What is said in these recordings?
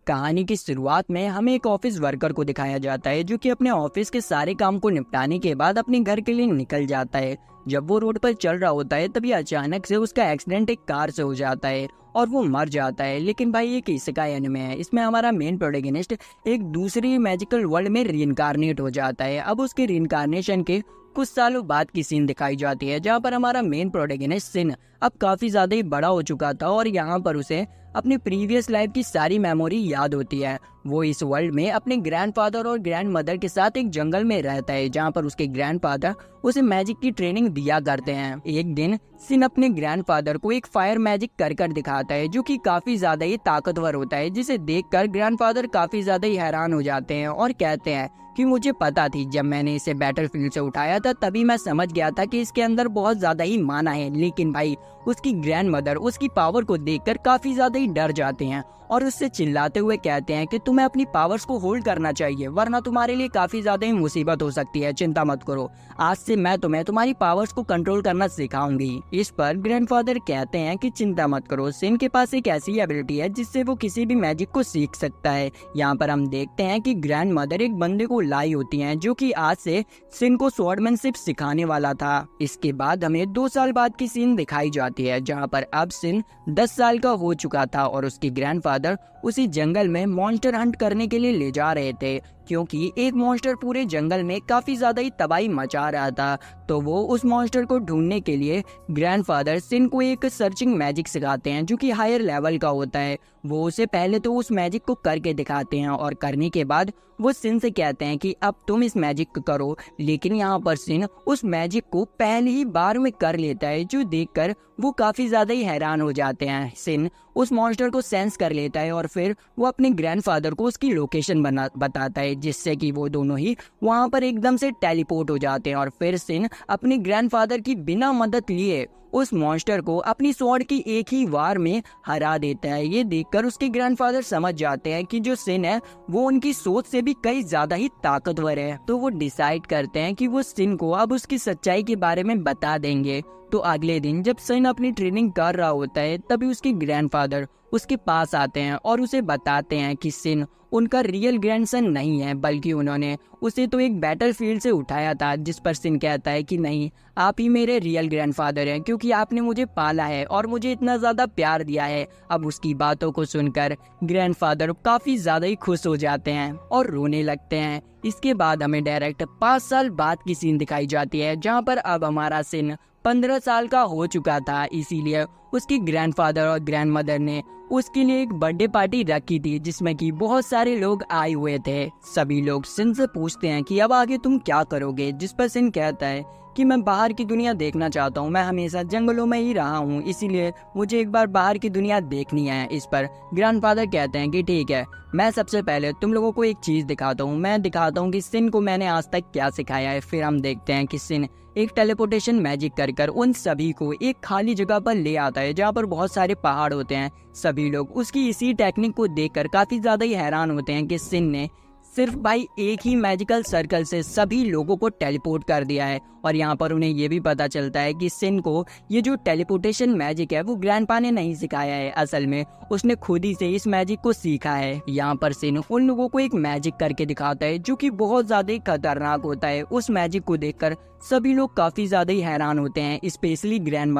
कहानी की शुरुआत में हमें एक ऑफिस वर्कर को दिखाया जाता है जो कि अपने ऑफिस के सारे काम को निपटाने के बाद अपने घर के लिए निकल जाता है। जब वो रोड पर चल रहा होता है तभी अचानक से उसका एक्सीडेंट एक कार से हो जाता है और वो मर जाता है। लेकिन भाई ये किसका एनिमे है, इसमें हमारा मेन प्रोटैगनिस्ट एक दूसरी मैजिकल वर्ल्ड में रीइंकार्नेट हो जाता है। अब उसके रीइंकार्नेशन के कुछ सालों बाद की सीन दिखाई जाती है जहाँ पर हमारा मेन प्रोटैगनिस्ट सिन अब काफी ज्यादा ही बड़ा हो चुका था और यहाँ पर उसे अपनी प्रीवियस लाइफ की सारी मेमोरी याद होती है। वो इस वर्ल्ड में अपने ग्रैंडफादर और ग्रैंड मदर के साथ एक जंगल में रहता है जहाँ पर उसके ग्रैंडफादर उसे मैजिक की ट्रेनिंग दिया करते हैं। एक दिन सिन अपने ग्रैंडफादर को एक फायर मैजिक कर दिखाता है जो कि काफी ज्यादा ही ताकतवर होता है, जिसे देखकर ग्रैंडफादर काफी ज्यादा ही हैरान हो जाते हैं और कहते हैं कि मुझे पता थी, जब मैंने इसे बैटलफील्ड से उठाया था तभी मैं समझ गया था कि इसके अंदर बहुत ज्यादा ही माना है। लेकिन भाई उसकी ग्रैंड मदर उसकी पावर को देखकर काफी ज्यादा ही डर जाते हैं और उससे चिल्लाते हुए कहते हैं कि तुम्हें अपनी पावर्स को होल्ड करना चाहिए वरना तुम्हारे लिए काफी ज्यादा ही मुसीबत हो सकती है। चिंता मत करो, आज से मैं तुम्हें तुम्हारी पावर्स को कंट्रोल करना सिखाऊंगी। इस पर ग्रैंडफादर कहते हैं कि चिंता मत करो, सिन के पास एक ऐसी एबिलिटी है जिससे वो किसी भी मैजिक को सीख सकता है। यहाँ पर हम देखते हैं कि ग्रैंड मदर एक बंदे को लाई होती हैं जो कि आज से सिन को स्वॉर्डमैनशिप सिखाने वाला था। इसके बाद हमें 2 साल बाद की सीन दिखाई जाती है जहाँ पर अब सिन 10 साल का हो चुका था और उसके ग्रैंडफादर उसी जंगल में मॉन्स्टर हंट करने के लिए ले जा रहे थे क्योंकि एक मॉन्स्टर पूरे जंगल में काफी ज्यादा ही तबाही मचा रहा था। तो वो उस मॉन्स्टर को ढूंढने के लिए ग्रैंडफादर सिन को एक सर्चिंग मैजिक सिखाते हैं जो कि हायर लेवल का होता है। वो उसे पहले तो उस मैजिक को करके दिखाते हैं और करने के बाद वो सिन से कहते हैं कि अब तुम इस मैजिक को करो। लेकिन यहाँ पर सिन उस मैजिक को पहली ही बार में कर लेता है जो देखकर वो काफी ज्यादा ही हैरान हो जाते हैं। सिन उस मॉन्स्टर को सेंस कर लेता है और फिर वो अपने ग्रैंडफादर को उसकी लोकेशन बताता है जिससे कि वो दोनों ही वहां पर एकदम से टेलीपोर्ट हो जाते हैं और फिर सिन अपने ग्रैंडफादर की बिना मदद लिए उस मॉन्स्टर को अपनी स्वॉर्ड की एक ही वार में हरा देता है। ये देखकर उसके ग्रैंडफादर समझ जाते हैं कि जो सिन है वो उनकी सोच से भी कई ज्यादा ही ताकतवर है। तो वो डिसाइड करते हैं कि वो सिन को अब उसकी सच्चाई के बारे में बता देंगे। तो अगले दिन जब सिन अपनी ट्रेनिंग कर रहा होता है तभी उसके ग्रैंडफादर उसके पास आते हैं और उसे बताते हैं कि सिन उनका रियल ग्रैंडसन नहीं है बल्कि उन्होंने उसे तो एक बैटलफील्ड से उठाया था। जिस पर सिन कहता है कि नहीं, आप ही मेरे रियल ग्रैंडफादर हैं क्योंकि आपने मुझे पाला है और मुझे इतना ज्यादा प्यार दिया है। अब उसकी बातों को सुनकर ग्रैंडफादर काफी ज्यादा ही खुश हो जाते हैं और रोने लगते हैं। इसके बाद हमें डायरेक्ट 5 साल बाद की सीन दिखाई जाती है जहाँ पर अब हमारा सिन 15 साल का हो चुका था, इसीलिए उसकी ग्रैंडफादर और ग्रैंड मदर ने उसके लिए एक बर्थडे पार्टी रखी थी जिसमें कि बहुत सारे लोग आए हुए थे। सभी लोग सिन से पूछते हैं कि अब आगे तुम क्या करोगे, जिस पर सिन कहता है कि मैं बाहर की दुनिया देखना चाहता हूँ, मैं हमेशा जंगलों में ही रहा हूँ इसीलिए मुझे एक बार बाहर की दुनिया देखनी है। इस पर ग्रैंडफादर कहते हैं कि ठीक है, मैं सबसे पहले तुम लोगों को एक चीज दिखाता हूँ, मैं दिखाता हूँ कि सिन को मैंने आज तक क्या सिखाया है। फिर हम देखते हैं कि सिन एक टेलीपोर्टेशन मैजिक कर उन सभी को एक खाली जगह पर ले आता है जहाँ पर बहुत सारे पहाड़ होते हैं। सभी लोग उसकी इसी टेक्निक को देखकर काफी ज्यादा ही हैरान होते हैं कि सिन ने सिर्फ भाई एक ही मैजिकल सर्कल से सभी लोगों को टेलीपोर्ट कर दिया है। और यहाँ पर उन्हें ये भी पता चलता है कि सिन को ये जो टेलीपोर्टेशन मैजिक है वो ग्रैंडपा ने नहीं सिखाया है, असल में उसने खुद ही से इस मैजिक को सीखा है। यहाँ पर सिन उन लोगों को एक मैजिक करके दिखाता है जो कि बहुत ज्यादा ही खतरनाक होता है। उस मैजिक को देखकर सभी लोग काफी ज्यादा ही हैरान होते हैं, स्पेशली ग्रैंड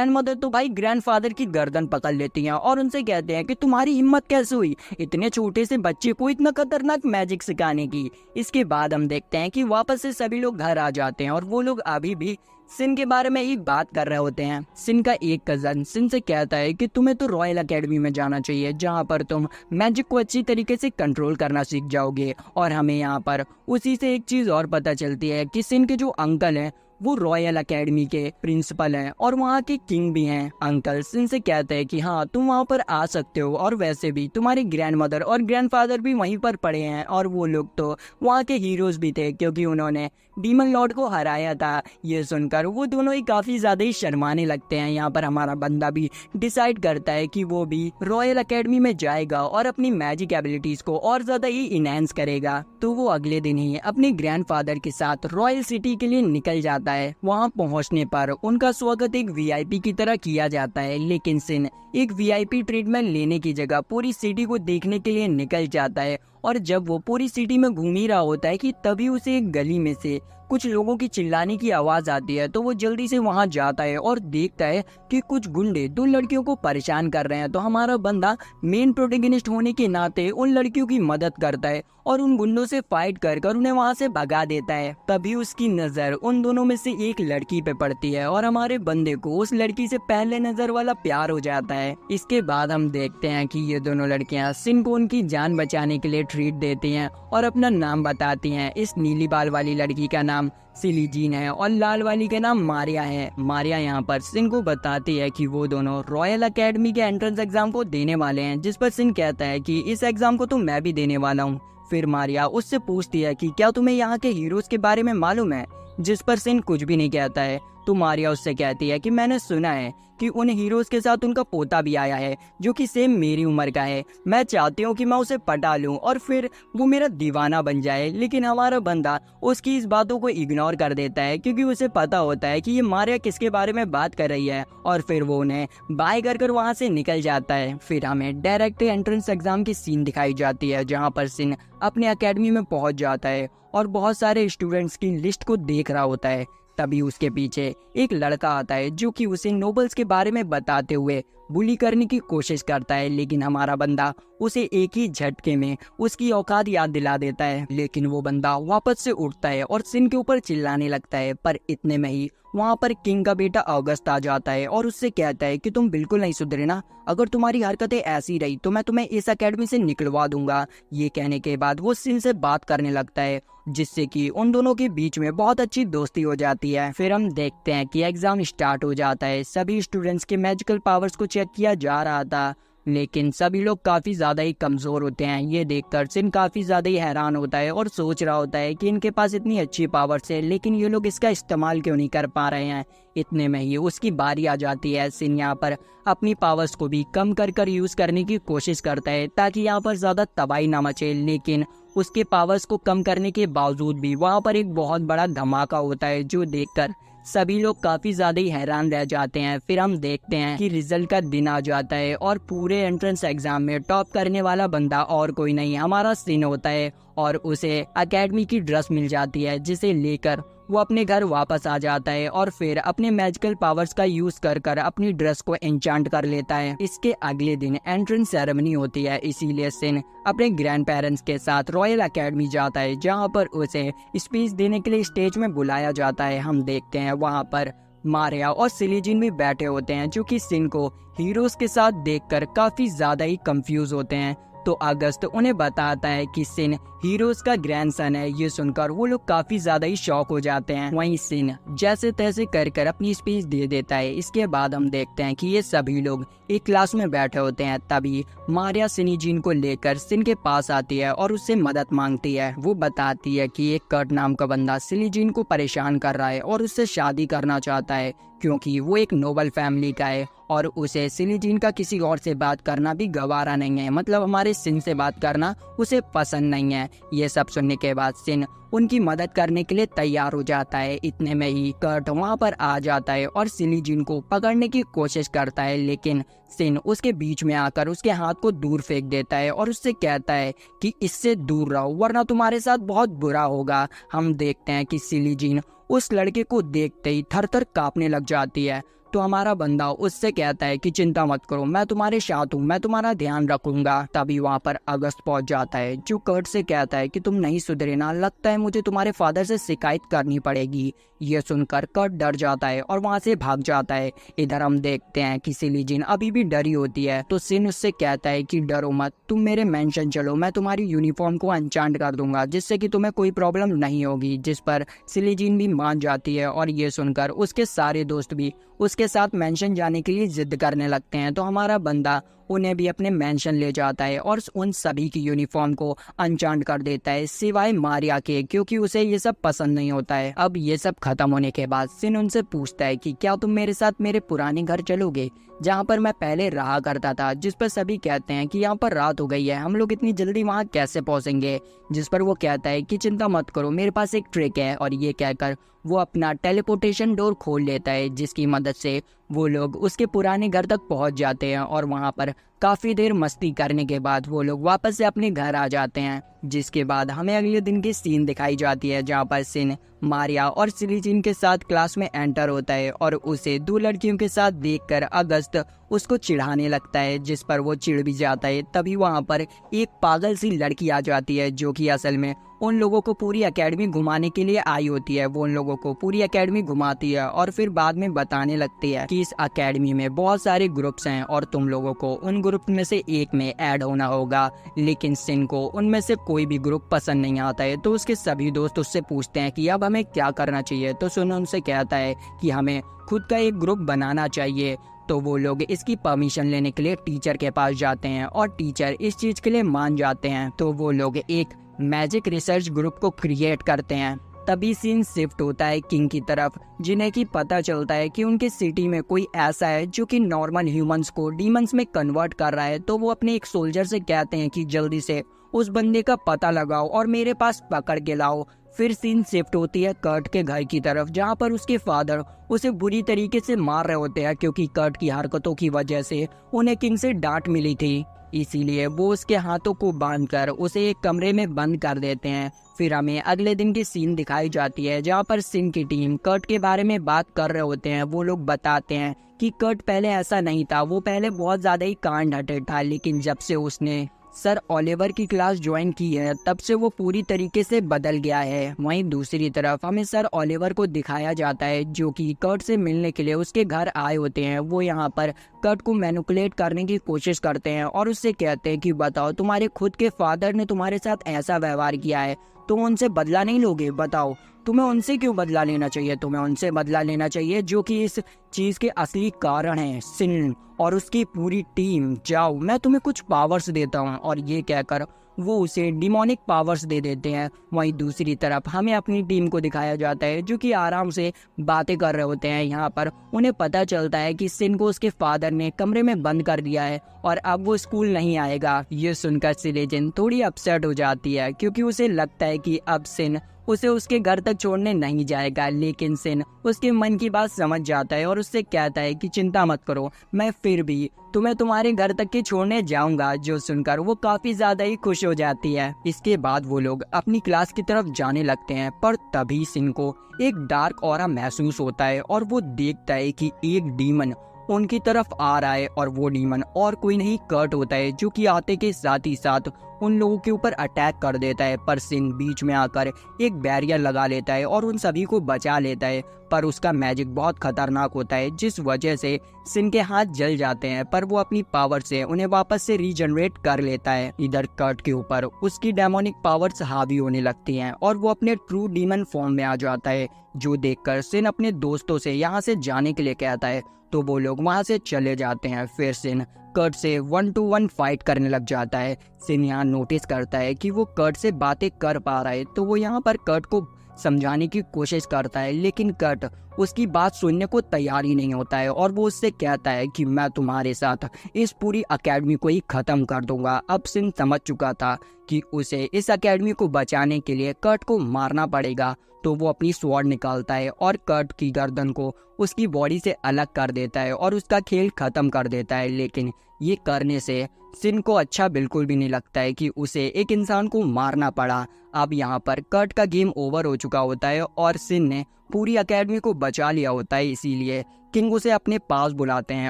मदर तो भाई ग्रैंडफादर की गर्दन पकड़ लेती हैं और उनसे कहते हैं कि तुम्हारी हिम्मत कैसे हुई इतने छोटे से बच्चे को इतना खतरनाक मैजिक सिखाने की। इसके बाद हम देखते हैं कि वापस से सभी लोग घर आ जाते हैं और वो लोग अभी भी सिन के बारे में ही बात कर रहे होते हैं। सिन का एक कजन सिन से कहता है कि तुम्हें तो रॉयल एकेडमी में जाना चाहिए जहाँ पर तुम मैजिक को अच्छी तरीके से कंट्रोल करना सीख जाओगे। और हमें यहाँ पर उसी से एक चीज और पता चलती है कि सिन के जो अंकल हैं वो रॉयल एकेडमी के प्रिंसिपल हैं और वहाँ के किंग भी हैं। अंकल सिन से कहते हैं कि हाँ तुम वहाँ पर आ सकते हो और वैसे भी तुम्हारी ग्रैंड मदर और ग्रैंडफादर भी वहीं पर पढ़े हैं और वो लोग तो वहाँ के हीरोज भी थे क्योंकि उन्होंने डीमन लॉर्ड को हराया था। ये सुनकर वो दोनों ही काफी ज्यादा ही शर्माने लगते हैं। यहाँ पर हमारा बंदा भी डिसाइड करता है कि वो भी रॉयल एकेडमी में जाएगा और अपनी मैजिक एबिलिटीज को और ज्यादा ही इनहेंस करेगा। तो वो अगले दिन ही अपने ग्रैंडफादर के साथ रॉयल सिटी के लिए निकल जाता जाता है। वहाँ पहुँचने पर उनका स्वागत एक वीआईपी की तरह किया जाता है, लेकिन सिन एक वीआईपी ट्रीटमेंट लेने की जगह पूरी सिटी को देखने के लिए निकल जाता है। और जब वो पूरी सिटी में घूम ही रहा होता है कि तभी उसे एक गली में से कुछ लोगों की चिल्लाने की आवाज आती है। तो वो जल्दी से वहां जाता है और देखता है कि कुछ गुंडे दो लड़कियों को परेशान कर रहे हैं। तो हमारा बंदा मेन प्रोटेगनिस्ट होने के नाते उन लड़कियों की मदद करता है और उन गुंडों से फाइट कर उन्हें वहां से भगा देता है। तभी उसकी नजर उन दोनों में से एक लड़की पे पड़ती है और हमारे बंदे को उस लड़की से पहले नजर वाला प्यार हो जाता है। इसके बाद हम देखते हैं कि ये दोनों लड़कियां सिन को उनकी जान बचाने के लिए ट्रीट देती हैं और अपना नाम बताती हैं। इस नीली बाल वाली लड़की का नाम सिलीजीन है और लाल वाली का नाम मारिया है। मारिया यहाँ पर सिन को बताती है कि वो दोनों रॉयल एकेडमी के एंट्रेंस एग्जाम को देने वाले हैं, जिस पर सिन कहता है कि इस एग्जाम को तो मैं भी देने वाला हूँ। फिर मारिया उससे पूछती है कि क्या तुम्हें यहाँ के हीरोज के बारे में मालूम है, जिस पर सिन कुछ भी नहीं कहता है। तो मारिया उससे कहती है कि मैंने सुना है कि उन हीरोज के साथ उनका पोता भी आया है जो कि सेम मेरी उम्र का है। मैं चाहती हूँ कि मैं उसे पटा लूँ और फिर वो मेरा दीवाना बन जाए। लेकिन हमारा बंदा उसकी इस बातों को इग्नोर कर देता है क्योंकि उसे पता होता है कि ये मारिया किसके बारे में बात कर रही है और फिर वो उन्हें बाय कर वहाँ से निकल जाता है। फिर हमें डायरेक्ट एंट्रेंस एग्जाम की सीन दिखाई जाती है जहाँ पर सिन अपने अकेडमी में पहुँच जाता है और बहुत सारे स्टूडेंट्स की लिस्ट को देख रहा होता है। तभी उसके पीछे एक लड़का आता है जो कि उसे नोबल्स के बारे में बताते हुए बुली करने की कोशिश करता है, लेकिन हमारा बंदा उसे एक ही झटके में उसकी औकात याद दिला देता है। लेकिन वो बंदा वापस से उठता है और सिन के ऊपर चिल्लाने लगता है। पर इतने में ही वहाँ पर किंग का बेटा ऑगस्ट आ जाता है और उससे कहता है कि तुम बिल्कुल नहीं सुधरे ना, अगर तुम्हारी हरकतें ऐसी रही तो मैं तुम्हें इस एकेडमी से निकलवा दूंगा। ये कहने के बाद वो सिन से बात करने लगता है, जिससे कि उन दोनों के बीच में बहुत अच्छी दोस्ती हो जाती है। फिर हम देखते हैं कि एग्जाम स्टार्ट हो जाता है। सभी स्टूडेंट्स के मैजिकल पावर्स को चेक किया जा रहा था, लेकिन सभी लोग काफी ज्यादा ही कमजोर होते हैं। ये देखकर सिन काफी ज्यादा ही हैरान होता है और सोच रहा होता है कि इनके पास इतनी अच्छी पावर्स है, लेकिन ये लोग इसका इस्तेमाल क्यों नहीं कर पा रहे हैं। इतने में ही उसकी बारी आ जाती है। सिन यहाँ पर अपनी पावर्स को भी कम कर यूज करने की कोशिश करता है ताकि यहाँ पर ज्यादा तबाही ना मचे, लेकिन उसके पावर्स को कम करने के बावजूद भी वहाँ पर एक बहुत बड़ा धमाका होता है जो देखकर सभी लोग काफी ज्यादा ही हैरान रह जाते हैं। फिर हम देखते हैं कि रिजल्ट का दिन आ जाता है और पूरे एंट्रेंस एग्जाम में टॉप करने वाला बंदा और कोई नहीं हमारा सिन होता है और उसे एकेडमी की ड्रेस मिल जाती है, जिसे लेकर वो अपने घर वापस आ जाता है और फिर अपने मैजिकल पावर्स का यूज कर अपनी ड्रेस को एन्चांट कर लेता है। इसके अगले दिन एंट्रेंस सेरेमनी होती है, इसीलिए सिन अपने ग्रैंड पेरेंट्स के साथ रॉयल एकेडमी जाता है जहाँ पर उसे स्पीच देने के लिए स्टेज में बुलाया जाता है। हम देखते हैं वहाँ पर मारिया और सिलीजिन भी बैठे होते हैं जो कि सिन को हीरोज के साथ देखकर काफी ज्यादा ही कंफ्यूज होते हैं। तो अगस्त उन्हें बताता है कि सिन हीरोज का ग्रैंडसन है। ये सुनकर वो लोग काफी ज्यादा ही शॉक हो जाते हैं। वहीं सिन जैसे तैसे कर अपनी स्पीच दे देता है। इसके बाद हम देखते हैं कि ये सभी लोग एक क्लास में बैठे होते हैं। तभी मारिया सिलीजिन को लेकर सिन के पास आती है और उससे मदद मांगती है। वो बताती है कि एक कर्ट नाम का बंदा सिलीजिन को परेशान कर रहा है और उससे शादी करना चाहता है क्योंकि वो एक नोबल फैमिली का है और उसे सिलीजिन का किसी और से बात करना भी गवारा नहीं है, मतलब हमारे सिन से बात करना उसे पसंद नहीं है। ये सब सुनने के बाद सिन उनकी मदद करने के लिए तैयार हो जाता है। इतने में ही कर्ट वहाँ पर आ जाता है और सिलीजिन को पकड़ने की कोशिश करता है, लेकिन सिन उसके बीच में आकर उसके हाथ को दूर फेंक देता है और उससे कहता है कि इससे दूर रहो वरना तुम्हारे साथ बहुत बुरा होगा। हम देखते हैं कि सिलीजिन उस लड़के को देखते ही थर-थर कांपने लग जाती है। तो हमारा बंदा उससे कहता है कि चिंता मत करो, मैं तुम्हारे साथ हूँ, मैं तुम्हारा ध्यान रखूंगा। तभी वहाँ पर अगस्त पहुँच जाता है जो कर्ट से कहता है कि तुम नहीं सुधरे ना, लगता है मुझे तुम्हारे फादर से शिकायत करनी पड़ेगी। ये सुनकर कर्ट डर जाता है और वहाँ से भाग जाता है। इधर हम देखते हैं कि सिलीजिन अभी भी डरी होती है। तो सिन उससे कहता है कि डरो मत, तुम मेरे मेंशन चलो, मैं तुम्हारी यूनिफॉर्म को अनचांट कर दूंगा जिससे कि तुम्हें कोई प्रॉब्लम नहीं होगी। जिस पर सिलीजिन भी मान जाती है और ये सुनकर उसके सारे दोस्त भी उसके साथ मेंशन जाने के लिए जिद करने लगते हैं। तो हमारा बंदा उन्हें भी अपने मेंशन ले जाता है और उन सभी की यूनिफॉर्म को अनचांट कर देता है सिवाय मारिया के, क्योंकि उसे ये सब पसंद नहीं होता है। अब ये सब खत्म होने के बाद सिन उनसे पूछता है कि क्या तुम मेरे साथ मेरे पुराने घर चलोगे जहाँ पर मैं पहले रहा करता था, जिस पर सभी कहते हैं कि यहाँ पर रात हो गई है, हम लोग इतनी जल्दी वहाँ कैसे पहुँचेंगे। जिस पर वो कहता है कि चिंता मत करो, मेरे पास एक ट्रिक है। और ये कहकर वो अपना टेलीपोर्टेशन डोर खोल लेता है, जिसकी मदद से वो लोग उसके पुराने घर तक पहुंच जाते हैं और वहां पर काफी देर मस्ती करने के बाद वो लोग वापस से अपने घर आ जाते हैं। जिसके बाद हमें अगले दिन की सीन दिखाई जाती है, जहां पर सिन मारिया और सिलीजिन के साथ क्लास में एंटर होता है और उसे दो लड़कियों के साथ देखकर अगस्त उसको चिढ़ाने लगता है, जिस पर वो चिढ़ भी जाता है। तभी वहां पर एक पागल सी लड़की आ जाती है, जो कि असल में उन लोगों को पूरी एकेडमी घुमाने के लिए आई होती है। वो उन लोगों को पूरी एकेडमी घुमाती है और फिर बाद में बताने लगती है कि इस एकेडमी में बहुत सारे ग्रुप्स हैं और तुम लोगों को उन ग्रुप में से एक में ऐड होना होगा। लेकिन सिन को उनमें से कोई भी ग्रुप पसंद नहीं आता है, तो उसके सभी दोस्त उससे पूछते हैं कि अब हमें क्या करना चाहिए। तो सिन उनसे कहता है कि हमें खुद का एक ग्रुप बनाना चाहिए। तो वो लोग इसकी परमिशन लेने के लिए टीचर के पास जाते हैं और टीचर इस चीज के लिए मान जाते हैं। तो वो लोग एक मैजिक रिसर्च ग्रुप को क्रिएट करते हैं। तभी सीन शिफ्ट होता है किंग की तरफ, जिन्हें की पता चलता है कि उनके सिटी में कोई ऐसा है जो कि नॉर्मल ह्यूमंस को डीमंस में कन्वर्ट कर रहा है। तो वो अपने एक सोल्जर से कहते हैं कि जल्दी से उस बंदे का पता लगाओ और मेरे पास पकड़ के लाओ। फिर सीन शिफ्ट होती है कर्ट के घर की तरफ, जहाँ पर उसके फादर उसे बुरी तरीके से मार रहे होते हैं, क्योंकि कर्ट की हरकतों की वजह से उन्हें किंग से डांट मिली थी। इसीलिए वो उसके हाथों को बांधकर उसे एक कमरे में बंद कर देते हैं। फिर हमें अगले दिन की सीन दिखाई जाती है, जहाँ पर सिन की टीम कर्ट के बारे में बात कर रहे होते हैं। वो लोग बताते हैं कि कर्ट पहले ऐसा नहीं था, वो पहले बहुत ज्यादा ही कांड हार्टेड था, लेकिन जब से उसने सर ओलिवर की क्लास ज्वाइन की है तब से वो पूरी तरीके से बदल गया है। वहीं दूसरी तरफ हमें सर ओलिवर को दिखाया जाता है, जो कि कर्ट से मिलने के लिए उसके घर आए होते हैं। वो यहाँ पर कर्ट को मैनिपुलेट करने की कोशिश करते हैं और उससे कहते हैं कि बताओ, तुम्हारे खुद के फादर ने तुम्हारे साथ ऐसा व्यवहार किया है, तुम उनसे बदला नहीं लोगे? बताओ, तुम्हें उनसे क्यों बदला लेना चाहिए? तुम्हें उनसे बदला लेना चाहिए जो कि इस चीज के असली कारण है, सिन और उसकी पूरी टीम। जाओ, मैं तुम्हें कुछ पावर्स देता हूँ। और ये कहकर वो उसे डिमोनिक पावर्स दे देते हैं। वहीं दूसरी तरफ हमें अपनी टीम को दिखाया जाता है, जो कि आराम से बातें कर रहे होते हैं। यहाँ पर उन्हें पता चलता है कि सिन को उसके फादर ने कमरे में बंद कर दिया है और अब वो स्कूल नहीं आएगा। ये सुनकर सिलेजिन थोड़ी अपसेट हो जाती है, क्योंकि उसे लगता है कि अब सिन उसे उसके घर तक छोड़ने नहीं जाएगा। लेकिन सिन उसके मन की बात समझ जाता है और उससे कहता है कि चिंता मत करो, मैं फिर भी तुम्हें तुम्हारे घर तक के छोड़ने जाऊंगा। जो सुनकर वो काफी ज्यादा ही खुश हो जाती है। इसके बाद वो लोग अपनी क्लास की तरफ जाने लगते हैं, पर तभी सिन को एक डार्क ऑरा महसूस होता है और वो देखता है कि एक डीमन उनकी तरफ आ रहा है। और वो डीमन और कोई नहीं कर्ट होता है, जो कि आते के साथ ही साथ उन लोगों के ऊपर अटैक कर देता है। पर सिन बीच में आकर एक बैरियर लगा लेता है और उन सभी को बचा लेता है। पर उसका मैजिक बहुत खतरनाक होता है, जिस वजह से सिन के हाथ जल जाते हैं, पर वो अपनी पावर से उन्हें वापस से रीजनरेट कर लेता है। इधर कर्ट के ऊपर उसकी डेमोनिक पावर्स हावी होने लगती हैं और वो अपने ट्रू डीमन फॉर्म में आ जाता है, जो देखकर सिन अपने दोस्तों से यहाँ से जाने के लिए कहता है। तो वो लोग वहाँ से चले जाते हैं। फिर सिन कर्ट से 1-to-1 फाइट करने लग जाता है। सिन यहाँ नोटिस करता है कि वो कर्ट से बातें कर पा रहा है, तो वो यहाँ पर कर्ट को समझाने की कोशिश करता है, लेकिन कर्ट उसकी बात सुनने को तैयार ही नहीं होता है और वो उससे कहता है कि मैं तुम्हारे साथ इस पूरी एकेडमी को ही खत्म कर दूंगा। अब सिन समझ चुका था कि उसे इस एकेडमी को बचाने के लिए कर्ट को मारना पड़ेगा। तो वो अपनी स्वॉर्ड निकालता है और कर्ट की गर्दन को उसकी बॉडी से अलग कर देता है और उसका खेल खत्म कर देता है। लेकिन ये करने से सिन को अच्छा बिल्कुल भी नहीं लगता है कि उसे एक इंसान को मारना पड़ा। अब यहाँ पर कर्ट का गेम ओवर हो चुका होता है और सिन ने पूरी एकेडमी को बचा लिया होता है। इसीलिए किंग उसे अपने पास बुलाते हैं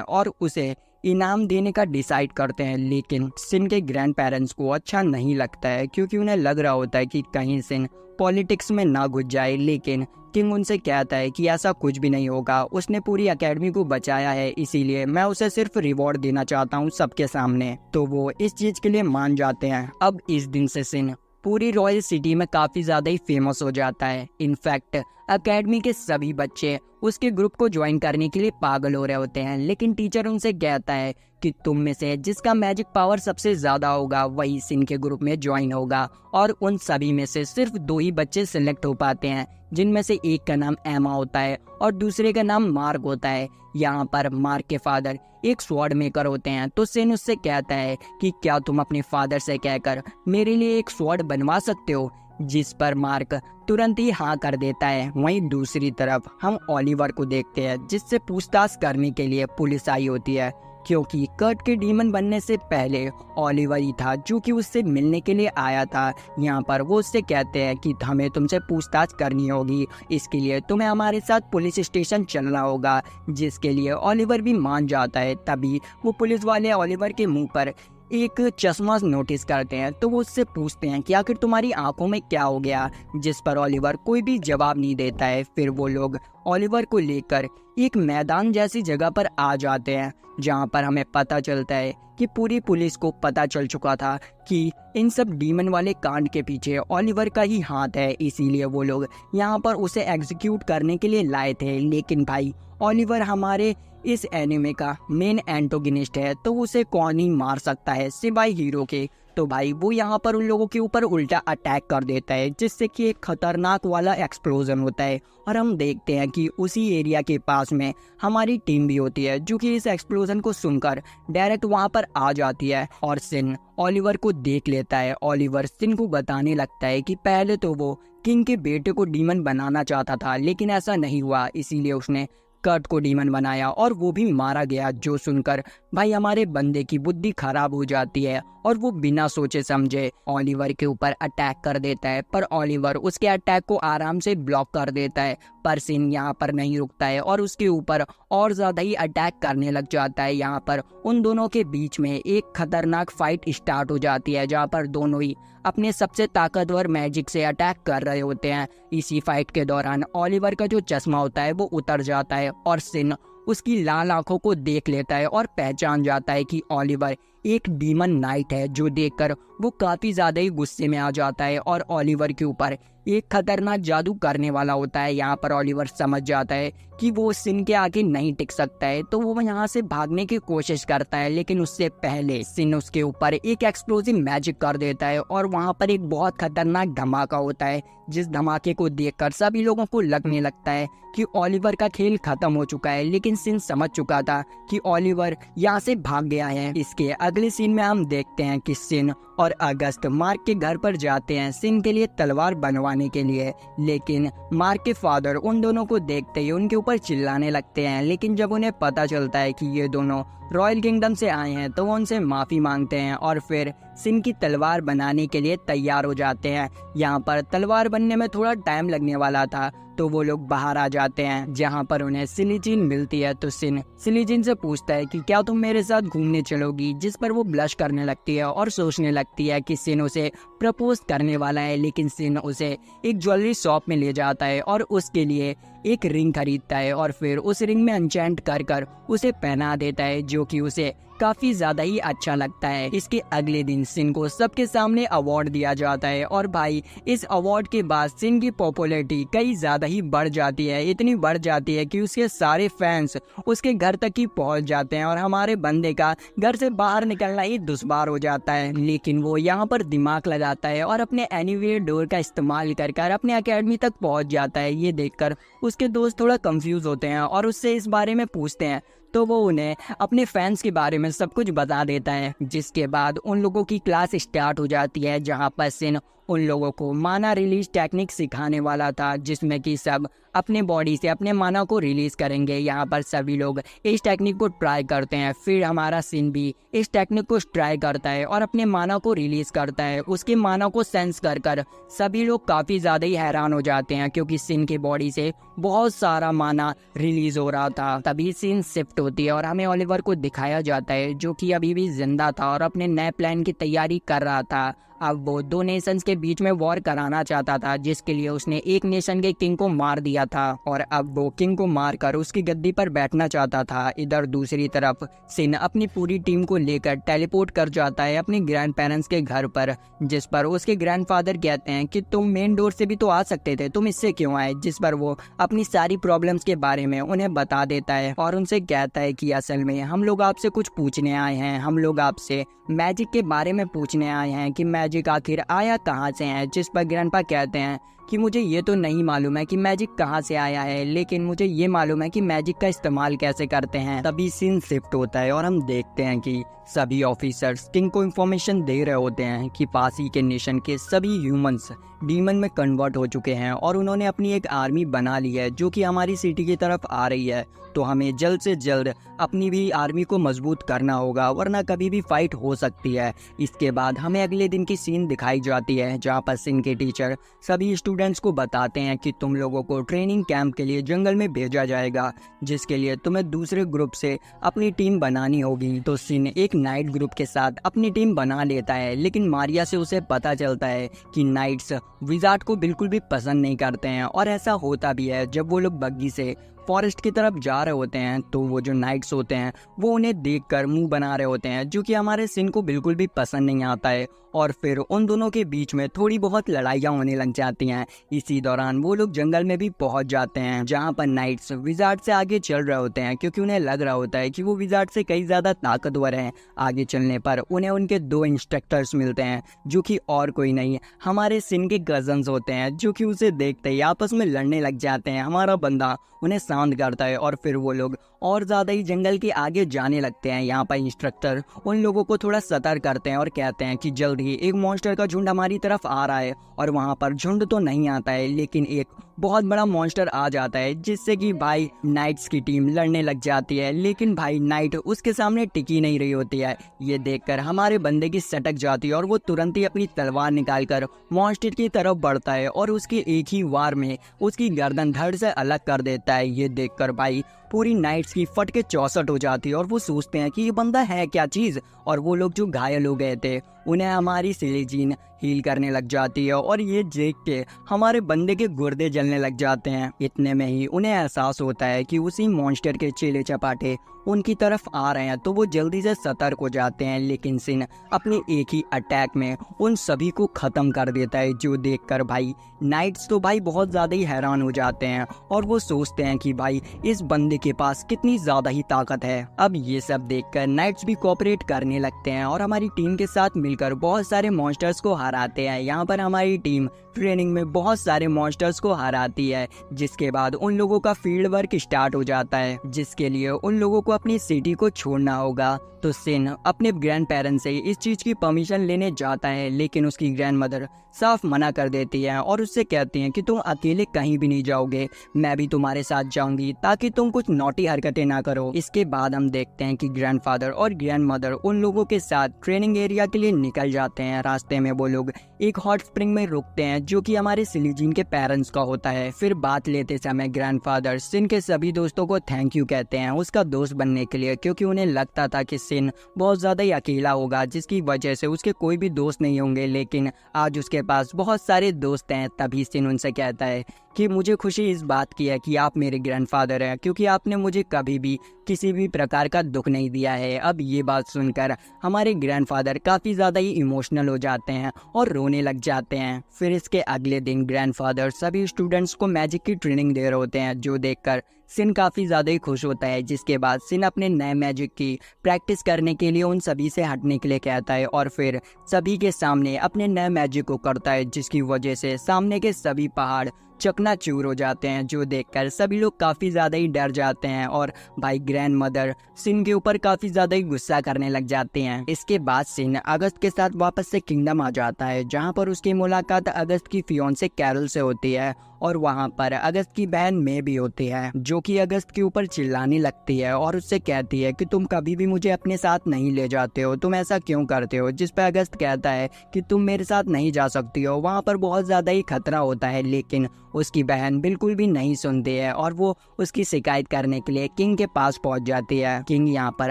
और उसे इनाम देने का डिसाइड करते हैं। लेकिन सिन के ग्रैंड पेरेंट्स को अच्छा नहीं लगता है, क्योंकि उन्हें लग रहा होता है कि कहीं सिन पॉलिटिक्स में ना घुस जाए। लेकिन किंग उनसे कहता है कि ऐसा कुछ भी नहीं होगा, उसने पूरी एकेडमी को बचाया है, इसीलिए मैं उसे सिर्फ रिवॉर्ड देना चाहता हूँ सबके सामने। तो वो इस चीज के लिए मान जाते हैं। अब इस दिन से सिन पूरी रॉयल सिटी में काफी ज्यादा ही फेमस हो जाता है। इनफैक्ट एकेडमी के सभी बच्चे उसके ग्रुप को ज्वाइन करने के लिए पागल हो रहे होते हैं। लेकिन टीचर उनसे कहता है कि तुम में से जिसका मैजिक पावर सबसे ज्यादा होगा वही सिन के ग्रुप में ज्वाइन होगा, और उन सभी में से सिर्फ 2 ही बच्चे सिलेक्ट हो पाते हैं, जिनमें से एक का नाम एमा होता है और दूसरे का नाम मार्क होता है। यहाँ पर मार्क के फादर एक स्वॉर्ड मेकर होते हैं, तो सिन उससे कहता है कि क्या तुम अपने फादर से कहकर मेरे लिए एक स्वॉर्ड बनवा सकते हो, जिस पर मार्क तुरंत ही हाँ कर देता है। वहीं दूसरी तरफ हम ओलिवर को देखते हैं, जिससे पूछताछ करने के लिए पुलिस आई होती है, क्योंकि कर्ट के डीमन बनने से पहले ओलिवर ही था जो कि उससे मिलने के लिए आया था। यहाँ पर वो उससे कहते हैं कि हमें तुमसे पूछताछ करनी होगी, इसके लिए तुम्हें हमारे साथ पुलिस स्टेशन चलना होगा, जिसके लिए ओलिवर भी मान जाता है। तभी वो पुलिस वाले ओलिवर के मुंह पर एक चश्मा नोटिस करते हैं, तो वो उससे पूछते हैं कि आखिर तुम्हारी आंखों में क्या हो गया, जिस पर ओलिवर कोई भी जवाब नहीं देता है। फिर वो लोग ओलिवर को लेकर एक मैदान जैसी जगह पर आ जाते हैं, जहां पर हमें पता चलता है कि पूरी पुलिस को पता चल चुका था कि इन सब डीमन वाले कांड के पीछे ओलिवर का ही हाथ है, इसीलिए वो लोग यहाँ पर उसे एग्जीक्यूट करने के लिए लाए थे। लेकिन भाई ओलिवर हमारे इस एनिमे का मेन एंटोगनिस्ट है, तो उसे कौन ही मार सकता है सिवाय हीरो के। तो भाई वो यहाँ पर उन लोगों के ऊपर उल्टा अटैक कर देता है, जिससे कि एक खतरनाक वाला एक्सप्लोजन होता है। और हम देखते हैं कि उसी एरिया के पास में हमारी टीम भी होती है, जो कि इस एक्सप्लोजन को सुनकर डायरेक्ट वहाँ पर आ जाती है और सिन ओलिवर को देख लेता है। ओलिवर सिन को बताने लगता है कि पहले तो वो किंग के बेटे को डीमन बनाना चाहता था, लेकिन ऐसा नहीं हुआ, इसीलिए उसने कर्ट को डीमन बनाया और वो भी मारा गया। जो सुनकर भाई हमारे बंदे की बुद्धि खराब हो जाती है और वो बिना सोचे समझे ओलिवर के ऊपर अटैक कर देता है, पर ओलिवर उसके अटैक को आराम से ब्लॉक कर देता है। पर सिन यहाँ पर नहीं रुकता है और उसके ऊपर और ज्यादा ही अटैक करने लग जाता है। यहाँ पर उन दोनों के बीच में एक खतरनाक फाइट स्टार्ट हो जाती है, जहाँ पर दोनों ही अपने सबसे ताकतवर मैजिक से अटैक कर रहे होते हैं। इसी फाइट के दौरान ओलिवर का जो चश्मा होता है वो उतर जाता है और सिन उसकी लाल आंखों को देख लेता है और पहचान जाता है कि ओलिवर एक डीमन नाइट है, जो देखकर वो काफी ज्यादा ही गुस्से में आ जाता है और ओलिवर के ऊपर एक खतरनाक जादू करने वाला होता है। यहाँ पर ओलिवर समझ जाता है कि वो सिन के आगे नहीं टिक सकता है, तो वो यहाँ से भागने की कोशिश करता है, लेकिन उससे पहले सिन उसके ऊपर एक एक्सप्लोसिव मैजिक कर देता है और वहाँ पर एक बहुत खतरनाक धमाका होता है, जिस धमाके को देखकर सभी लोगों को लगने लगता है कि ओलिवर का खेल खत्म हो चुका है। लेकिन सिन समझ चुका था कि ओलिवर यहाँ से भाग गया है। इसके अगले सीन में हम देखते हैं कि सिन और अगस्त मार्क के घर पर जाते हैं सिन के लिए तलवार बनवाने के लिए, लेकिन मार्क के फादर उन दोनों को देखते ही उनके ऊपर चिल्लाने लगते हैं। लेकिन जब उन्हें पता चलता है कि ये दोनों रॉयल किंगडम से आए हैं, तो वो उनसे माफी मांगते हैं और फिर सिन की तलवार बनाने के लिए तैयार हो जाते हैं। यहाँ पर तलवार बनने में थोड़ा टाइम लगने वाला था, तो वो लोग बाहर आ जाते हैं, जहाँ पर उन्हें सिलीजिन मिलती है। तो सिन सिलीजिन से पूछता है कि क्या तुम मेरे साथ घूमने चलोगी, जिस पर वो ब्लश करने लगती है और सोचने लगती है कि सिन उसे प्रपोज करने वाला है। लेकिन सिन उसे एक ज्वेलरी शॉप में ले जाता है और उसके लिए एक रिंग खरीदता है और फिर उस रिंग में एन्चेंट कर कर उसे पहना देता है, जो कि उसे काफी ज्यादा ही अच्छा लगता है। इसके अगले दिन सिन को सबके सामने अवार्ड दिया जाता है और भाई इस अवार्ड के बाद सिन की पॉपुलैरिटी कई ज्यादा ही बढ़ जाती है, इतनी बढ़ जाती है कि उसके सारे फैंस उसके घर तक ही पहुंच जाते हैं और हमारे बंदे का घर से बाहर निकलना ही दुश्वार हो जाता है। लेकिन वो यहाँ पर दिमाग लगाता है और अपने एनीवेयर डोर का इस्तेमाल कर कर अपने अकेडमी तक पहुंच जाता है। ये देखकर उसके दोस्त थोड़ा कंफ्यूज होते हैं और उससे इस बारे में पूछते हैं, तो वो उन्हें अपने फैंस के बारे में सब कुछ बता देता है। जिसके बाद उन लोगों की क्लास स्टार्ट हो जाती है, जहां पर सिन उन लोगों को माना रिलीज टेक्निक सिखाने वाला था, जिसमें कि सब अपने बॉडी से अपने माना को रिलीज करेंगे। यहाँ पर सभी लोग इस टेक्निक को ट्राई करते हैं। फिर हमारा सिन भी इस टेक्निक को ट्राई करता है और अपने माना को रिलीज करता है। उसके माना को सेंस कर कर सभी लोग काफी ज्यादा ही हैरान हो जाते हैं, क्योंकि सिन के बॉडी से बहुत सारा माना रिलीज हो रहा था। तभी सीन शिफ्ट होती है और हमें ओलिवर को दिखाया जाता है, जो कि अभी भी जिंदा था और अपने नए प्लान की तैयारी कर रहा था। अब वो दो नेशंस के बीच में वॉर कराना चाहता था, जिसके लिए उसने एक नेशन के किंग को मार दिया था और अब वो किंग को मारकर उसकी गद्दी पर बैठना चाहता था। इधर दूसरी तरफ सिन अपनी पूरी टीम को लेकर टेलीपोर्ट कर जाता है अपने ग्रैंड पेरेंट्स के घर पर, जिस पर उसके ग्रैंडफादर कहते हैं कि तुम मेन डोर से भी तो आ सकते थे, तुम इससे क्यों आए। जिस पर वो अपनी सारी प्रॉब्लम्स के बारे में उन्हें बता देता है और उनसे कहता है कि असल में हम लोग आपसे कुछ पूछने आए हैं, हम लोग आपसे मैजिक के बारे में पूछने आए हैं कि मैजिक आखिर आया कहाँ से है। जिस पर ग्रैंडपा कहते हैं कि मुझे ये तो नहीं मालूम है कि मैजिक कहाँ से आया है, लेकिन मुझे ये मालूम है कि मैजिक का इस्तेमाल कैसे करते हैं। तभी सीन शिफ्ट होता है और हम देखते हैं कि सभी ऑफिसर्स किंग को इन्फॉर्मेशन दे रहे होते हैं कि पास ही के नेशन के सभी ह्यूमंस डीमन में कन्वर्ट हो चुके हैं और उन्होंने अपनी एक आर्मी बना ली है जो कि हमारी सिटी की तरफ आ रही है। तो हमें जल्द से जल्द अपनी भी आर्मी को मजबूत करना होगा, वरना कभी भी फाइट हो सकती है। इसके बाद हमें अगले दिन की सीन दिखाई जाती है जहाँ पर सिन के टीचर सभी स्टूडेंट्स को बताते हैं कि तुम लोगों को ट्रेनिंग कैंप के लिए जंगल में भेजा जाएगा, जिसके लिए तुम्हें दूसरे ग्रुप से अपनी टीम बनानी होगी। तो सिन एक नाइट ग्रुप के साथ अपनी टीम बना लेता है, लेकिन मारिया से उसे पता चलता है कि नाइट्स विजार्ड को बिल्कुल भी पसंद नहीं करते हैं। और ऐसा होता भी है, जब वो लोग बग्गी से फॉरेस्ट की तरफ जा रहे होते हैं तो वो जो नाइट्स होते हैं वो उन्हें देखकर मुंह बना रहे होते हैं, जो कि हमारे सिन को बिल्कुल भी पसंद नहीं आता है। और फिर उन दोनों के बीच में थोड़ी बहुत लड़ाइयाँ होने लग जाती हैं। इसी दौरान वो लोग जंगल में भी पहुंच जाते हैं, जहां पर नाइट्स विजार्ड से आगे चल रहे होते हैं, क्योंकि उन्हें लग रहा होता है कि वो विजार्ड से कई ज़्यादा ताकतवर हैं। आगे चलने पर उन्हें उनके 2 इंस्ट्रक्टर्स मिलते हैं, जो कि और कोई नहीं हमारे सिन के कजन्स होते हैं, जो कि उसे देखते ही आपस में लड़ने लग जाते हैं। हमारा बंदा उन्हें शांत करता है और फिर वो लोग और ज़्यादा ही जंगल के आगे जाने लगते हैं। यहाँ पर इंस्ट्रक्टर उन लोगों को थोड़ा सतर्क करते हैं और कहते हैं कि जल्द ही एक मॉन्स्टर का झुंड हमारी तरफ आ रहा है। और वहाँ पर झुंड तो नहीं आता है, लेकिन एक बहुत बड़ा मॉन्स्टर आ जाता है, जिससे कि भाई नाइट्स की टीम लड़ने लग जाती है। लेकिन भाई नाइट उसके सामने टिकी नहीं रही होती है। ये देखकर हमारे बंदे की सटक जाती है और वो तुरंत ही अपनी तलवार निकालकर मॉन्स्टर की तरफ बढ़ता है और उसके एक ही वार में उसकी गर्दन धड़ से अलग कर देता है। ये देखकर भाई पूरी नाइट्स की फट के 64 हो जाती है और वो सोचते हैं कि ये बंदा है क्या चीज़। और वो लोग जो घायल हो गए थे उन्हें हमारी सिलीजीन हील करने लग जाती है और ये देख के हमारे बंदे के गुर्दे जलने लग जाते हैं। इतने में ही उन्हें एहसास होता है कि उसी मॉन्स्टर के चेले चपाटे उनकी तरफ आ रहे हैं, तो वो जल्दी से सतर्क हो जाते हैं। लेकिन सिन अपनी एक ही अटैक में उन सभी को खत्म कर देता है, जो देखकर भाई नाइट्स तो भाई बहुत ज़्यादा ही हैरान हो जाते हैं और वो सोचते हैं कि भाई इस बंदे के पास कितनी ज़्यादा ही ताकत है। अब ये सब देखकर नाइट्स भी कोऑपरेट करने लगते हैं और हमारी टीम के साथ मिलकर बहुत सारे मॉन्स्टर्स को हराते हैं। यहाँ पर हमारी टीम ट्रेनिंग में बहुत सारे मॉन्स्टर्स को हराती है, जिसके बाद उन लोगों का फील्ड वर्क स्टार्ट हो जाता है, जिसके लिए उन लोगों को अपनी सिटी को छोड़ना होगा। तो सिन अपने ग्रैंड पेरेंट्स से इस चीज़ की परमिशन लेने जाता है, लेकिन उसकी ग्रैंड मदर साफ मना कर देती है और उससे कहती हैं कि तुम अकेले कहीं भी नहीं जाओगे, मैं भी तुम्हारे साथ जाऊंगी ताकि तुम कुछ नॉटी हरकतें ना करो। इसके बाद हम देखते हैं कि ग्रैंडफादर और ग्रैंड मदर उन लोगों के साथ ट्रेनिंग एरिया के लिए निकल जाते हैं। रास्ते में वो लोग एक हॉट स्प्रिंग में रुकते हैं, जो कि हमारे सिलीजीन के पेरेंट्स का होता है। फिर बात लेते समय ग्रैंडफादर सिन के सभी दोस्तों को थैंक यू कहते हैं उसका दोस्त बनने के लिए, क्योंकि उन्हें लगता था कि सिन बहुत ज़्यादा ही अकेला होगा, जिसकी वजह से उसके कोई भी दोस्त नहीं होंगे। लेकिन आज उसके पास बहुत सारे दोस्त हैं। तभी सिन उनसे कहता है कि मुझे खुशी इस बात की है कि आप मेरे ग्रैंडफादर हैं, क्योंकि आपने मुझे कभी भी किसी भी प्रकार का दुख नहीं दिया है। अब ये बात सुनकर हमारे ग्रैंडफादर काफ़ी ज़्यादा ही इमोशनल हो जाते हैं और रोने लग जाते हैं। फिर इसके अगले दिन ग्रैंडफादर सभी स्टूडेंट्स को मैजिक की ट्रेनिंग दे रहे होते हैं, जो देखकर सिन काफ़ी ज़्यादा ही खुश होता है। जिसके बाद सिन अपने नए मैजिक की प्रैक्टिस करने के लिए उन सभी से हटने के लिए कहता है और फिर सभी के सामने अपने नए मैजिक को करता है, जिसकी वजह से सामने के सभी पहाड़ चकनाचूर हो जाते हैं, जो देखकर सभी लोग काफ़ी ज़्यादा ही डर जाते हैं और भाई ग्रैंड मदर सिन के ऊपर काफ़ी ज़्यादा ही गुस्सा करने लग जाते हैं। इसके बाद सिन अगस्त के साथ वापस से किंगडम आ जाता है, जहां पर उसकी मुलाकात अगस्त की फियोंसे कैरल से होती है और वहां पर अगस्त की बहन मे भी होती है, जो कि अगस्त के ऊपर चिल्लाने लगती है और उससे कहती है कि तुम कभी भी मुझे अपने साथ नहीं ले जाते हो, तुम ऐसा क्यों करते हो। जिस पर अगस्त कहता है कि तुम मेरे साथ नहीं जा सकती हो, वहां पर बहुत ज़्यादा ही खतरा होता है। लेकिन उसकी बहन बिल्कुल भी नहीं सुनती है और वो उसकी शिकायत करने के लिए किंग के पास पहुंच जाती है। किंग यहाँ पर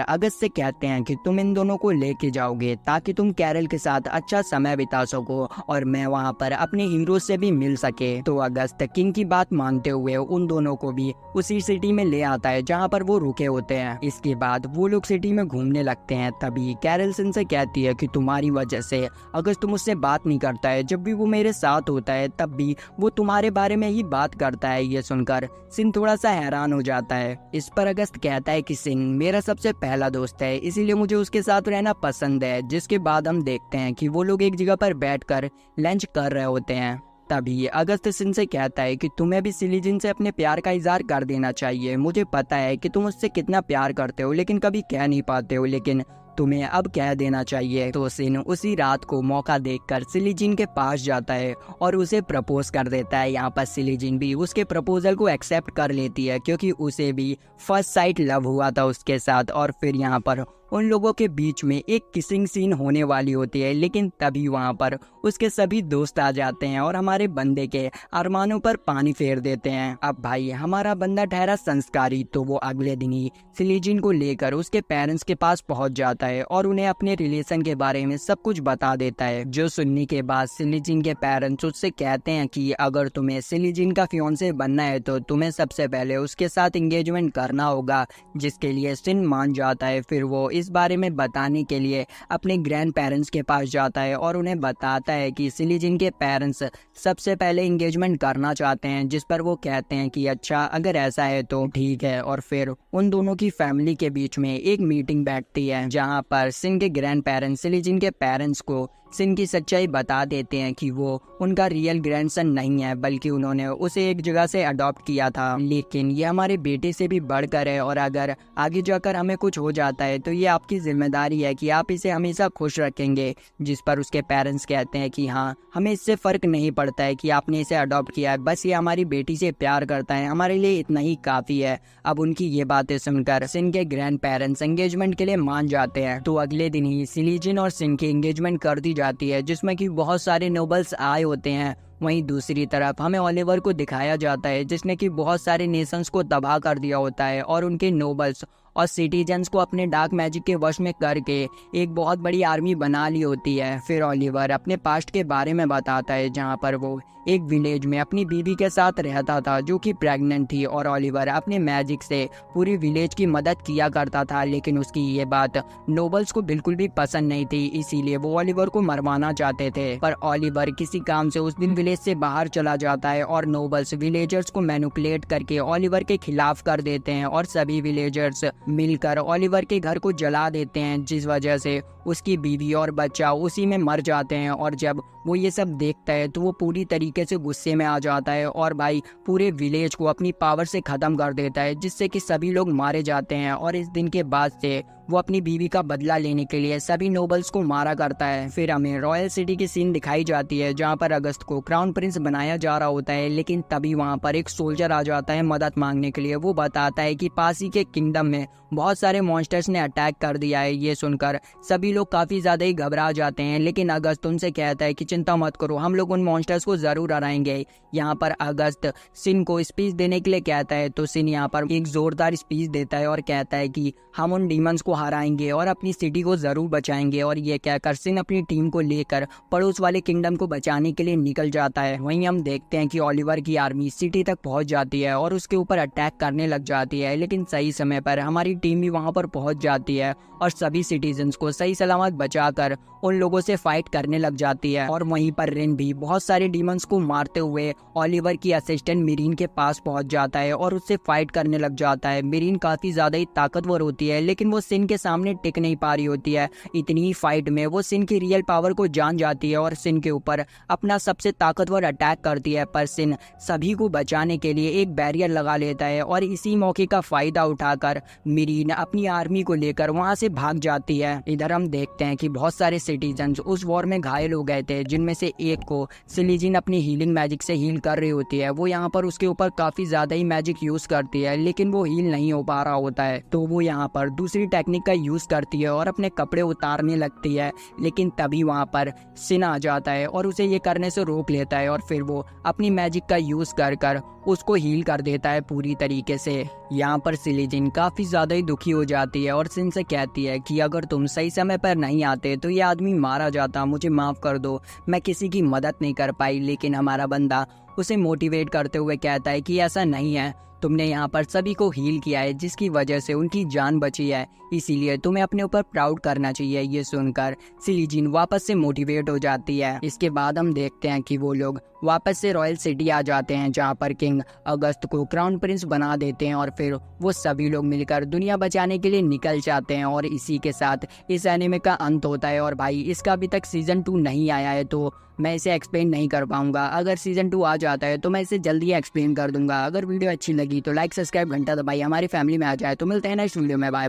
अगस्त से कहते हैं कि तुम इन दोनों को लेके जाओगे ताकि तुम कैरल के साथ अच्छा समय बिता सको और मैं वहाँ पर अपने हीरो से भी मिल सके। तो अगस्त किंग की बात मानते हुए उन दोनों को भी उसी सिटी में ले आता है जहाँ पर वो रुके होते हैं। इसके बाद वो लोग सिटी में घूमने लगते हैं। तभी कैरल सिन से कहती है कि तुम्हारी वजह से अगस्त मुझसे बात नहीं करता है, जब भी वो मेरे साथ होता है तब भी वो तुम्हारे बारे में ही बात करता है। ये सुनकर सिन थोड़ा सा हैरान हो जाता है। इस पर अगस्त कहता है कि सिन मेरा सबसे पहला दोस्त है, इसीलिए मुझे उसके साथ रहना पसंद है। जिसके बाद हम देखते हैं कि वो लोग एक जगह पर बैठकर लंच कर रहे होते हैं। तभी अगस्त सिन से कहता है कि तुम्हें भी सिलीजिन से अपने प्यार का इजहार कर देना चाहिए। मुझे पता है कि तुम उससे कितना प्यार करते हो लेकिन कभी कह नहीं पाते हो, लेकिन तुम्हें अब कह देना चाहिए। तो सिन उसी रात को मौका देखकर सिलीजिन के पास जाता है और उसे प्रपोज कर देता है। यहाँ पर सिलीजिन भी उसके प्रपोजल को एक्सेप्ट कर लेती है क्योंकि उसे भी फर्स्ट साइट लव हुआ था उसके साथ। और फिर यहाँ पर उन लोगों के बीच में एक किसिंग सीन होने वाली होती है, लेकिन तभी वहाँ पर उसके सभी दोस्त आ जाते हैं और हमारे बंदे के अरमानों पर पानी फेर देते हैं। अब भाई हमारा बंदा ठहरा संस्कारी, तो वो अगले दिन ही सिलीजिन को लेकर उसके पेरेंट्स के पास पहुंच जाता है और उन्हें अपने रिलेशन के बारे में सब कुछ बता देता है। जो सुनने के बाद सिलीजिन के पेरेंट्स उससे कहते हैं कि अगर तुम्हें सिलीजिन का फियांसे बनना है तो तुम्हें सबसे पहले उसके साथ एंगेजमेंट करना होगा, जिसके लिए सिन मान जाता है। फिर वो इस बारे में बताने के लिए अपने ग्रैंड पेरेंट्स के पास जाता है और उन्हें बताता है कि सिलीजिन के पेरेंट्स सबसे पहले एंगेजमेंट करना चाहते हैं, जिस पर वो कहते हैं कि अच्छा अगर ऐसा है तो ठीक है। और फिर उन दोनों की फैमिली के बीच में एक मीटिंग बैठती है जहां पर सिन के ग्रैंड पेरेंट्स सिलीजिन के पेरेंट्स को सिन की सच्चाई बता देते हैं कि वो उनका रियल ग्रैंडसन नहीं है, बल्कि उन्होंने उसे एक जगह से अडॉप्ट किया था, लेकिन ये हमारे बेटे से भी बढ़कर है और अगर आगे जाकर हमें कुछ हो जाता है तो ये आपकी जिम्मेदारी है कि आप इसे हमेशा खुश रखेंगे। जिस पर उसके पेरेंट्स कहते हैं कि हाँ, हमें इससे फर्क नहीं पड़ता है कि आपने इसे अडॉप्ट किया है, बस ये हमारी बेटी से प्यार करता है, हमारे लिए इतना ही काफी है। अब उनकी ये बातें सुनकर सिन के ग्रैंड पेरेंट्स एंगेजमेंट के लिए मान जाते हैं। तो अगले दिन ही सिलीजिन और सिन की एंगेजमेंट कर दी जाती है, जिसमें कि बहुत सारे नोबल्स आए होते हैं। वहीं दूसरी तरफ हमें ओलिवर को दिखाया जाता है जिसने कि बहुत सारे नेशंस को तबाह कर दिया होता है और उनके नोबल्स और सिटीजन्स को अपने डार्क मैजिक के वश में करके एक बहुत बड़ी आर्मी बना ली होती है। फिर ओलिवर अपने पास्ट के बारे में बताता है जहां पर वो एक विलेज में अपनी बीवी के साथ रहता था जो कि प्रेग्नेंट थी, और ओलिवर अपने मैजिक से पूरी विलेज की मदद किया करता था, लेकिन उसकी ये बात नोबल्स को बिल्कुल भी पसंद नहीं थी, इसीलिए वो ओलिवर को मरवाना चाहते थे। पर ओलिवर किसी काम से उस दिन विलेज से बाहर चला जाता है और नोबल्स विलेजर्स को मैनिपुलेट करके ओलिवर के खिलाफ कर देते हैं और सभी विलेजर्स मिलकर ओलिवर के घर को जला देते हैं, जिस वजह से उसकी बीवी और बच्चा उसी में मर जाते हैं। और जब वो ये सब देखता है तो वो पूरी तरीके से गुस्से में आ जाता है और भाई पूरे विलेज को अपनी पावर से खत्म कर देता है, जिससे कि सभी लोग मारे जाते हैं। और इस दिन के बाद से वो अपनी बीवी का बदला लेने के लिए सभी नोबल्स को मारा करता है। फिर हमें रॉयल सिटी की सीन दिखाई जाती है जहाँ पर अगस्त को क्राउन प्रिंस बनाया जा रहा होता है, लेकिन तभी वहाँ पर एक सोल्जर आ जाता है मदद मांगने के लिए। वो बताता है कि पास ही के किंगडम में बहुत सारे मॉन्स्टर्स ने अटैक कर दिया है। ये सुनकर सभी लोग काफी ज्यादा ही घबरा जाते हैं, लेकिन अगस्त उनसे कहता है कि चिंता मत करो, हम लोग उन मॉन्स्टर्स को जरूर हराएंगे। यहाँ पर अगस्त सिन को स्पीच देने के लिए कहता है, तो सिन यहाँ पर एक जोरदार स्पीच देता है और कहता है कि हम उन डीमंस को हराएंगे और अपनी सिटी को जरूर बचाएंगे। और ये कहकर सिन अपनी टीम को लेकर पड़ोस वाले किंगडम को बचाने के लिए निकल जाता है। वहीं हम देखते हैं कि ओलिवर की आर्मी सिटी तक पहुंच जाती है और उसके ऊपर अटैक करने लग जाती है, लेकिन सही समय पर हमारी टीम भी वहां पर पहुंच जाती है और सभी सिटीजन्स को सही सलामत बचाकर उन लोगों से फाइट करने लग जाती है। और वहीं पर रिन भी बहुत सारे डीमंस को मारते हुए ओलिवर की असिस्टेंट मिरीन के पास पहुंच जाता है और उससे फाइट करने लग जाता है। मिरीन काफी ज्यादा ही ताकतवर होती है, लेकिन वो सिन के सामने टिक नहीं पा रही होती है। इतनी ही फाइट में वो सिन की रियल पावर को जान जाती है और सिन के ऊपर अपना सबसे ताकतवर अटैक करती है। पर सिन सभी को बचाने के लिए एक बैरियर लगा लेता है और इसी मौके का फायदा उठाकर मिरीन अपनी आर्मी को लेकर वहां से भाग जाती है। इधर हम देखते हैं कि बहुत सारे सिटीजन्स उस वॉर में घायल हो गए थे, जिनमें से एक को सिलीजिन अपनी हीलिंग मैजिक से हील कर रही होती है। वो यहाँ पर उसके ऊपर काफी ज्यादा ही मैजिक यूज करती है, लेकिन वो हील नहीं हो पा रहा होता है, तो वो यहाँ पर दूसरी टेक्निक का यूज करती है और अपने कपड़े उतारने लगती है। लेकिन तभी वहाँ पर सिन आ जाता है और उसे ये करने से रोक लेता है और फिर वो अपनी मैजिक का यूज कर उसको हील कर देता है पूरी तरीके से। यहाँ पर सिलीजिन काफी ज्यादा ही दुखी हो जाती है और सिन से कहती है कि अगर तुम सही समय पर नहीं आते तो ये आदमी मारा जाता, मुझे माफ कर दो, मैं किसी की मदद नहीं कर पाई। लेकिन हमारा बंदा उसे मोटिवेट करते हुए कहता है कि ऐसा नहीं है, तुमने यहाँ पर सभी को हील किया है जिसकी वजह से उनकी जान बची है, इसीलिए तुम्हें अपने ऊपर प्राउड करना चाहिए। ये सुनकर सिलीजिन वापस से मोटिवेट हो जाती है। इसके बाद हम देखते हैं कि वो लोग वापस से रॉयल सिटी आ जाते हैं, जहाँ पर किंग अगस्त को क्राउन प्रिंस बना देते हैं और फिर वो सभी लोग मिलकर दुनिया बचाने के लिए निकल जाते हैं। और इसी के साथ इस एनिमे का अंत होता है। और भाई इसका अभी तक सीजन 2 नहीं आया है, तो मैं इसे एक्सप्लेन नहीं कर पाऊंगा। अगर सीजन 2 आ जाता है तो मैं इसे जल्दी एक्सप्लेन कर दूंगा। अगर वीडियो अच्छी लगी तो लाइक, सब्सक्राइब, घंटा दबाइए, हमारी फैमिली में आ जाए। तो मिलते हैं नेक्स्ट वीडियो में, बाय।